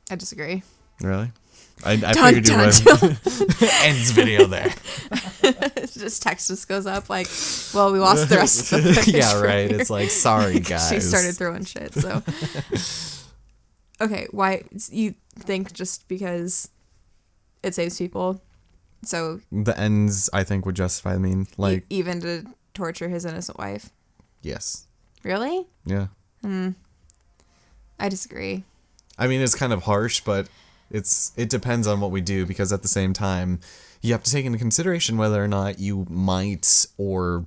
I disagree. Really? I figured you would. Ends video there. Just text just goes up like, well, we lost the rest of the footage. Yeah, right. It's like, sorry, guys. She started throwing shit, so. Okay, why? You think just because it saves people? So. The ends, I think, would justify like. Even to torture his innocent wife? Yes. Really? Yeah. I disagree. I mean, it's kind of harsh, but it depends on what we do, because at the same time, you have to take into consideration whether or not you might or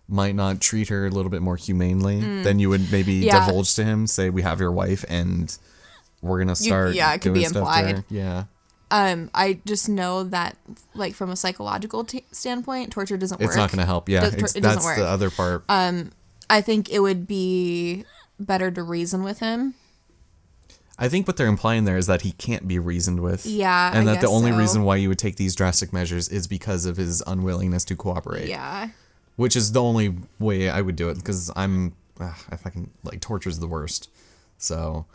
might not treat her a little bit more humanely than you would maybe divulge to him. Say, we have your wife and we're going to start it could be implied. Yeah. I just know that, like, from a psychological standpoint, torture doesn't work. It's not going to help. Yeah, it doesn't that's work. The other part. I think it would be better to reason with him. I think what they're implying there is that he can't be reasoned with. Yeah, and that the only reason why you would take these drastic measures is because of his unwillingness to cooperate. Yeah. Which is the only way I would do it, because torture's the worst. So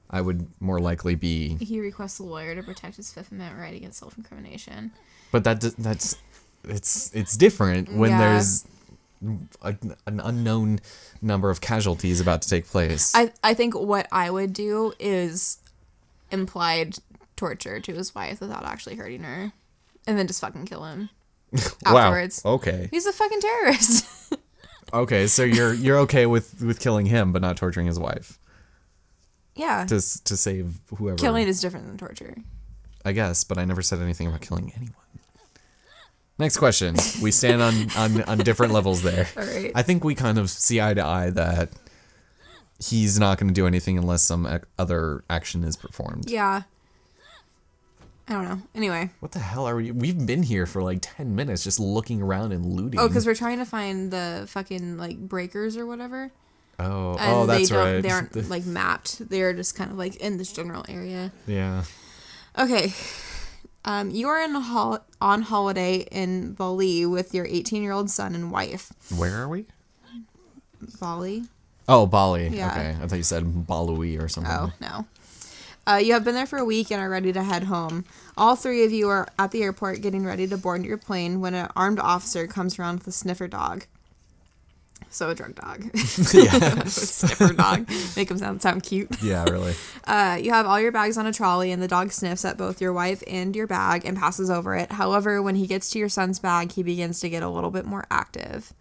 I would more likely be... He requests a lawyer to protect his Fifth Amendment right against self-incrimination. But it's different when there's an unknown number of casualties about to take place. I think what I would do is implied torture to his wife without actually hurting her, and then just fucking kill him afterwards. Wow. Okay. He's a fucking terrorist. Okay, so you're okay with killing him, but not torturing his wife. Yeah. To save whoever. Killing is different than torture. I guess, but I never said anything about killing anyone. Next question. We stand on different levels there. All right. I think we kind of see eye to eye that he's not going to do anything unless some other action is performed. Yeah. I don't know. Anyway. What the hell are we? We've been here for like 10 minutes just looking around and looting. Oh, because we're trying to find the fucking, like, breakers or whatever. Oh, that's right. They aren't, like, mapped. They're just kind of, like, in this general area. Yeah. Okay. You are on holiday in Bali with your 18-year-old son and wife. Where are we? Bali. Oh, Bali. Yeah. Okay. I thought you said Balui or something. Oh, no. You have been there for a week and are ready to head home. All three of you are at the airport getting ready to board your plane when an armed officer comes around with a sniffer dog. So a drug dog. Yeah. Sniffer dog. Make him sound cute. Yeah, really. You have all your bags on a trolley, and the dog sniffs at both your wife and your bag and passes over it. However, when he gets to your son's bag, he begins to get a little bit more active.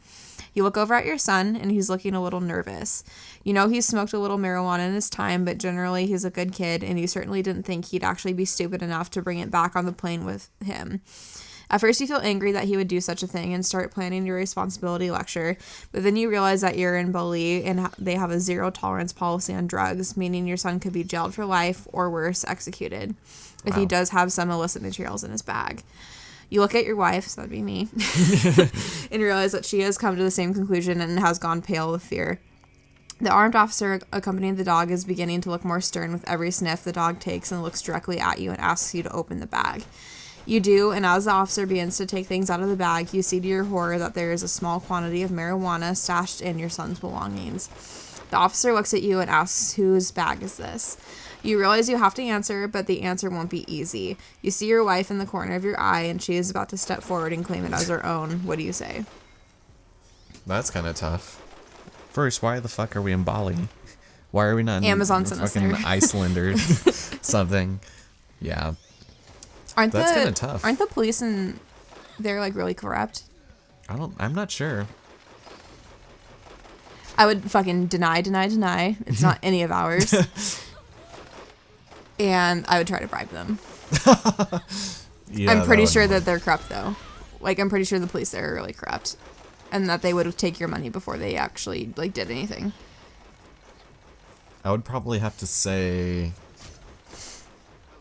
You look over at your son, and he's looking a little nervous. You know he's smoked a little marijuana in his time, but generally he's a good kid, and you certainly didn't think he'd actually be stupid enough to bring it back on the plane with him. At first you feel angry that he would do such a thing and start planning your responsibility lecture, but then you realize that you're in Bali and they have a zero tolerance policy on drugs, meaning your son could be jailed for life or worse, executed, if he does have some illicit materials in his bag. You look at your wife, so that'd be me, and realize that she has come to the same conclusion and has gone pale with fear. The armed officer accompanying the dog is beginning to look more stern with every sniff the dog takes and looks directly at you and asks you to open the bag. You do, and as the officer begins to take things out of the bag, you see to your horror that there is a small quantity of marijuana stashed in your son's belongings. The officer looks at you and asks, whose bag is this? You realize you have to answer, but the answer won't be easy. You see your wife in the corner of your eye, and she is about to step forward and claim it as her own. What do you say? That's kind of tough. First, why the fuck are we in Bali? Why are we not in Amazon sent us fucking there. Iceland or something? Yeah. That's kind of tough. Aren't the police in there, like, really corrupt? I'm not sure. I would fucking deny. It's not any of ours. And I would try to bribe them. Yeah, I'm pretty sure that they're corrupt, though. Like, I'm pretty sure the police there are really corrupt. And that they would take your money before they actually, like, did anything. I would probably have to say...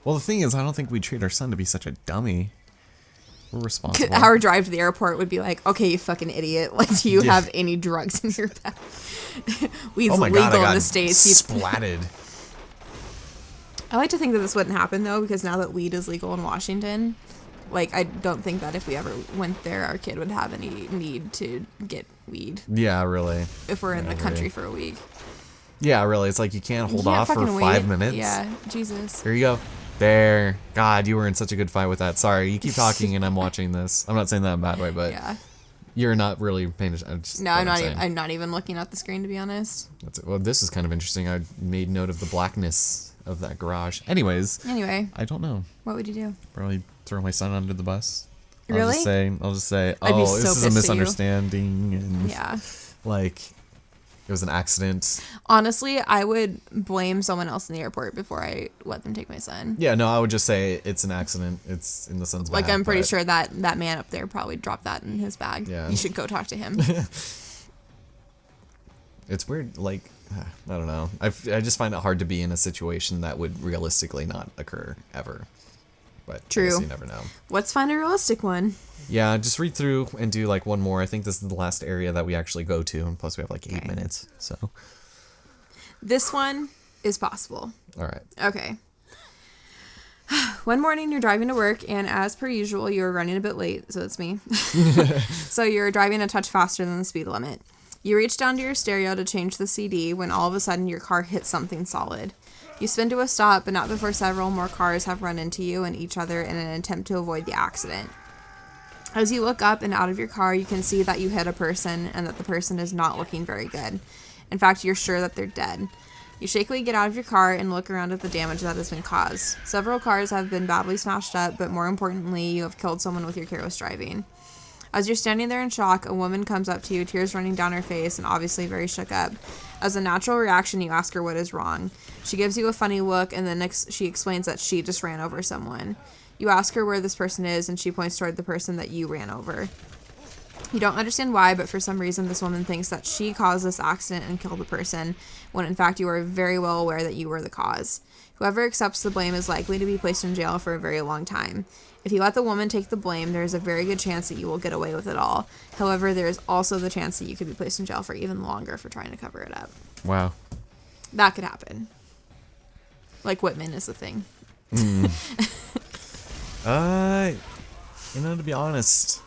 Well, the thing is, I don't think we treat our son to be such a dummy. We're responsible. Our drive to the airport would be like, okay, you fucking idiot. Like, do you have any drugs in your bag? Weed's legal in the States. Splatted. I like to think that this wouldn't happen, though, because now that weed is legal in Washington, like, I don't think that if we ever went there, our kid would have any need to get weed. Yeah, really. If we're in the country for a week. Yeah, really. It's like you can't hold You can't off for fucking 5 wait. minutes. Yeah, Jesus. Here you go. There. God, you were in such a good fight with that. Sorry, you keep talking and I'm watching this. I'm not saying that in a bad way, but Yeah. you're not really paying attention. No, I'm not even. I'm not even looking at the screen, to be honest. That's it. Well, this is kind of interesting. I made note of the blackness of that garage. Anyways. Anyway. I don't know. What would you do? Probably throw my son under the bus. Really? I'll just say, I'd be so this is a pissed at you. misunderstanding, and Yeah. like it was an accident. Honestly, I would blame someone else in the airport before I let them take my son. Yeah, no, I would just say it's an accident. It's in the son's bag. Like, I'm pretty sure that man up there probably dropped that in his bag. Yeah. You should go talk to him. It's weird. Like, I don't know. I just find it hard to be in a situation that would realistically not occur ever. But I True. guess you never know. Let's find a realistic one. Yeah, just read through and do like one more. I think this is the last area that we actually go to, and plus we have like 8 minutes. So. This one is possible. All right. Okay. One morning you're driving to work, and as per usual, you're running a bit late, so it's me. So you're driving a touch faster than the speed limit. You reach down to your stereo to change the CD when all of a sudden your car hits something solid. You spin to a stop, but not before several more cars have run into you and each other in an attempt to avoid the accident. As you look up and out of your car, you can see that you hit a person and that the person is not looking very good. In fact, you're sure that they're dead. You shakily get out of your car and look around at the damage that has been caused. Several cars have been badly smashed up, but more importantly, you have killed someone with your careless driving. As you're standing there in shock, a woman comes up to you, tears running down her face and obviously very shook up. As a natural reaction, you ask her what is wrong. She gives you a funny look, and then she explains that she just ran over someone. You ask her where this person is, and she points toward the person that you ran over. You don't understand why, but for some reason this woman thinks that she caused this accident and killed the person, when in fact you are very well aware that you were the cause. Whoever accepts the blame is likely to be placed in jail for a very long time. If you let the woman take the blame, there is a very good chance that you will get away with it all. However, there is also the chance that you could be placed in jail for even longer for trying to cover it up. Wow. That could happen. Like, Whitman is the thing. To be honest,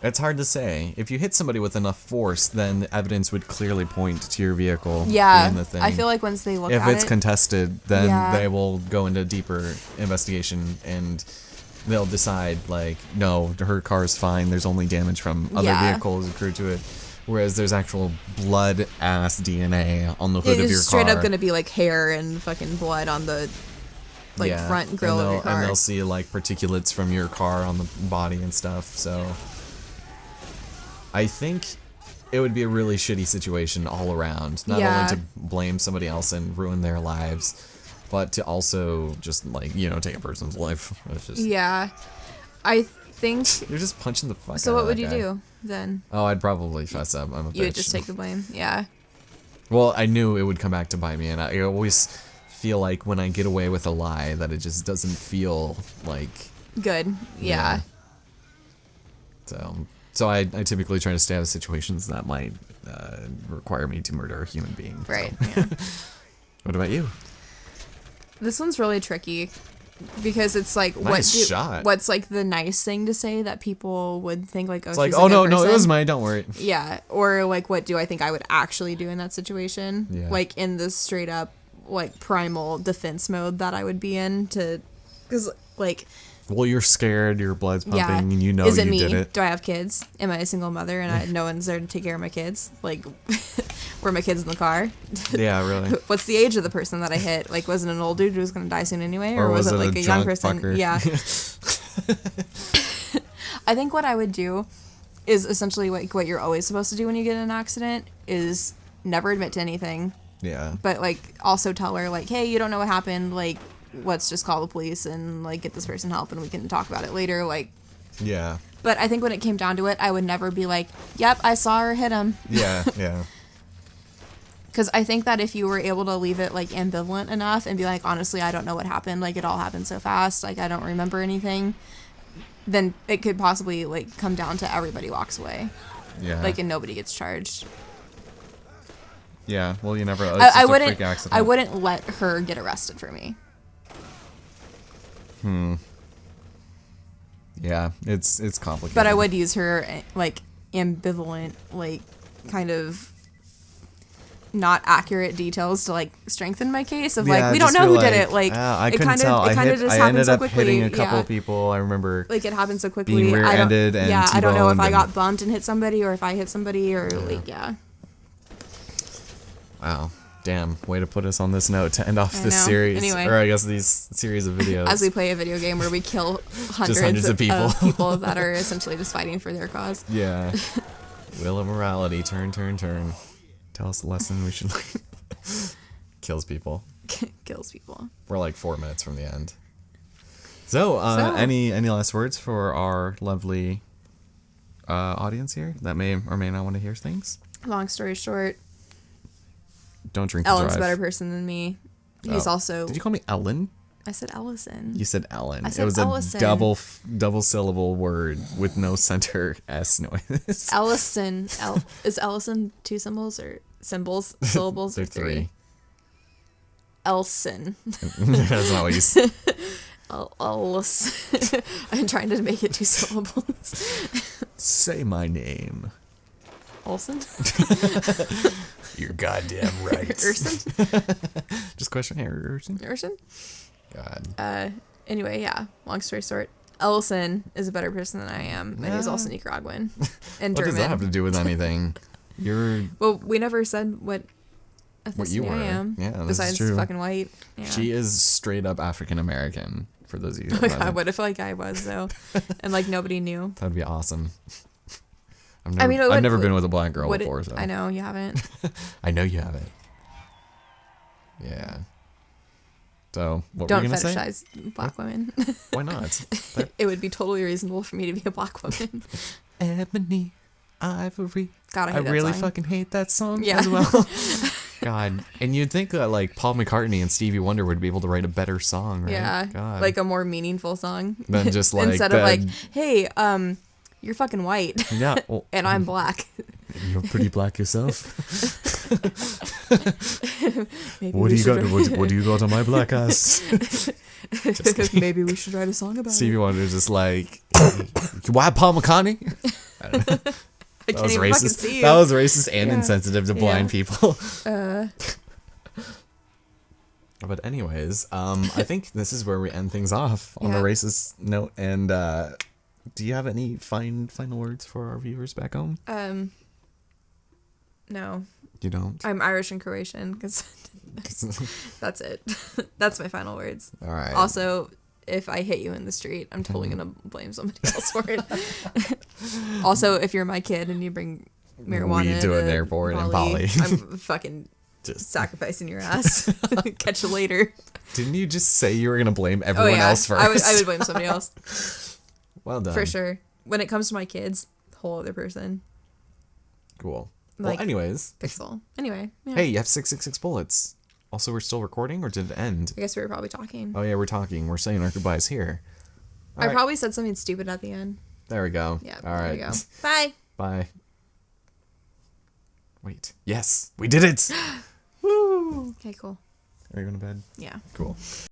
it's hard to say. If you hit somebody with enough force, then the evidence would clearly point to your vehicle Yeah, being the thing. I feel like once they look if at it's it... contested, then Yeah. they will go into deeper investigation and they'll decide, like, no, her car is fine. There's only damage from other Yeah. vehicles accrued to it. Whereas there's actual blood-ass DNA on the hood of your car. It's straight up going to be, like, hair and fucking blood on the, like, Yeah, front grill of your car. And they'll see, like, particulates from your car on the body and stuff, so... I think it would be a really shitty situation all around. Not Yeah. only to blame somebody else and ruin their lives, but to also just, like, take a person's life. It's just, Yeah. I think... you're just punching the fuck out So of what would that you guy. do then? Oh, I'd probably fess up. I'm a bitch. You would just take the blame? Yeah. Well, I knew it would come back to bite me, and I always feel like when I get away with a lie that it just doesn't feel like... Good. Yeah. So I typically try to stay out of situations that might require me to murder a human being. Right. So. Yeah. What about you? This one's really tricky because it's like Nice shot. what's like the nice thing to say that people would think like, oh, It's like, she's a oh, good no, it person. was mine, don't worry. Yeah. Or like, what do I think I would actually do in that situation? Yeah. Like in the straight up like primal defense mode that I would be in to, because like, Well, you're scared, your blood's pumping, yeah, and you know is it you me? did it. Do I have kids? Am I a single mother and no one's there to take care of my kids? Like, were my kids in the car? Yeah, really. What's the age of the person that I hit? Like, was it an old dude who was going to die soon anyway? Or was it it like a a young drunk person? fucker? Yeah. I think what I would do is essentially what you're always supposed to do when you get in an accident is never admit to anything. Yeah. But, like, also tell her, like, hey, you don't know what happened. Like, let's just call the police and, like, get this person help and we can talk about it later. Like, Yeah. but I think when it came down to it, I would never be like, yep, I saw her hit him. Yeah, yeah. Because I think that if you were able to leave it, like, ambivalent enough and be like, honestly, I don't know what happened. Like, it all happened so fast. Like, I don't remember anything. Then it could possibly, like, come down to everybody walks away. Yeah. Like, and nobody gets charged. Yeah, well, you never... It's I just a wouldn't. freak accident. I wouldn't let her get arrested for me. Yeah, it's complicated. But I would use her, like, ambivalent, like, kind of not accurate details to like strengthen my case of Yeah, like we don't just know be who did it. Like I it couldn't kind tell. of just I happened ended so up quickly. hitting a couple Yeah. people. I remember. Like it happened so quickly. Being rear-ended and I don't know if I T-boned got and- bumped and hit somebody or if I hit somebody or like Wow. Damn. Way to put us on this note to end off I this know. series. Anyway. Or I guess these series of videos. As we play a video game where we kill hundreds of people. people that are essentially just fighting for their cause. Yeah. Wheel of morality. Turn, turn, turn. Tell us the lesson we should learn. Kills people. Kills people. We're like 4 minutes from the end. So, any last words for our lovely audience here that may or may not want to hear things? Long story short, Don't drink Ellen's and a drive. better person than me. He's also. Did you call me Ellen? I said Ellison. You said Ellen. I said it was Ellison. a double syllable word with no center S noise. Ellison. Is Ellison 2 symbols or symbols? Syllables They're or 3? 3. Elson. That's not what you said. Ellison. I'm trying to make it 2 syllables. Say my name. Olson? You're goddamn right. Urson? Just question here, Urson. Urson? God. Anyway, yeah. Long story short, Ellison is a better person than I am, and he's also Nicaraguan and What German. does that have to do with anything? You're Well, we never said what you ethnicity were. I am. Yeah, this besides is true. fucking white. Yeah. She is straight up African American. For those of you. Oh Who my don't God, know. what if like I was though, and like nobody knew? That'd be awesome. I've never been with a black girl before, so I know you haven't. I know you haven't. Yeah. So what Don't were you gonna say? fetishize black women. Why not? It would be totally reasonable for me to be a black woman. Ebony, ivory. God, I hate that really song. fucking hate that song Yeah. as well. God, and you'd think that like Paul McCartney and Stevie Wonder would be able to write a better song, right? Yeah, God. like a more meaningful song Than just like instead of like, hey, you're fucking white yeah, well, and I'm black. you're pretty black yourself. Maybe What we do you should got? What do you got on my black ass? Maybe we should write a song about Stevie it. Wonder's just like, why Paul McCartney? I don't know. I That can't was even fucking racist. see you. That was racist and Yeah. insensitive to blind Yeah. people. But anyways, I think this is where we end things off on a Yeah. racist note. And do you have any final words for our viewers back home? No, You don't. I'm Irish and Croatian because that's it. That's my final words. All right. Also, if I hit you in the street, I'm totally gonna blame somebody else for it. Also, if you're my kid and you bring marijuana Weed to an airport in Bali. I'm fucking Just sacrificing your ass. Catch you later. didn't you just say you were gonna blame everyone else first? I would blame somebody else Well done. for sure. When it comes to my kids, whole other person. Cool. Like- well, anyways, Pixel. Anyway, yeah. hey, you have 666 bullets. Also, we're still recording, or did it end? I guess we were probably talking. Oh yeah, we're talking. We're saying our goodbyes here. All I right. probably said something stupid at the end. There we go. Yeah. All right. There we go. Bye. Bye. Wait. Yes, we did it. Woo. Okay, cool. Are you going to bed? Yeah. Cool.